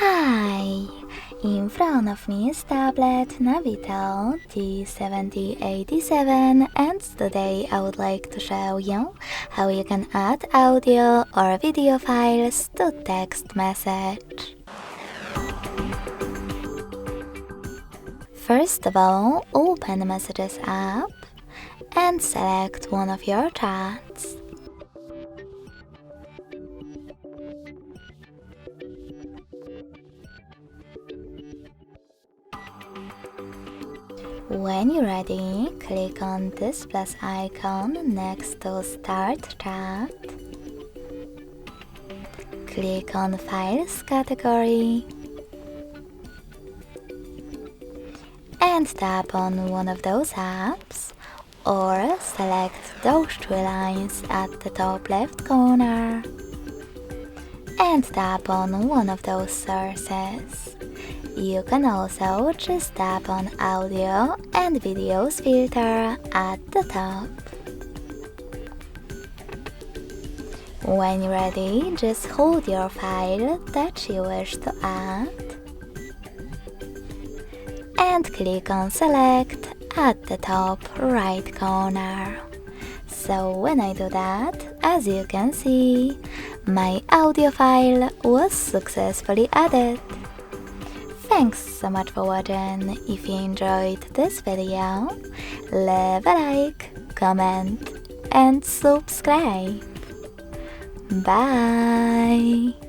Hi! In front of me is tablet Navitel T787 and today I would like to show you how you can add audio or video files to text message. First of all, open the Messages app and select one of your chats. When you're ready, click on this plus icon next to Start Chat. Click on Files category and tap on one of those apps or select those three lines at the top left corner and tap on one of those sources. You can also just tap on Audio and Videos filter at the top. When you're ready, just hold your file that you wish to add and click on Select at the top right corner. So when I do that, as you can see, my audio file was successfully added. Thanks so much for watching. If you enjoyed this video, leave a like, comment and subscribe. Bye!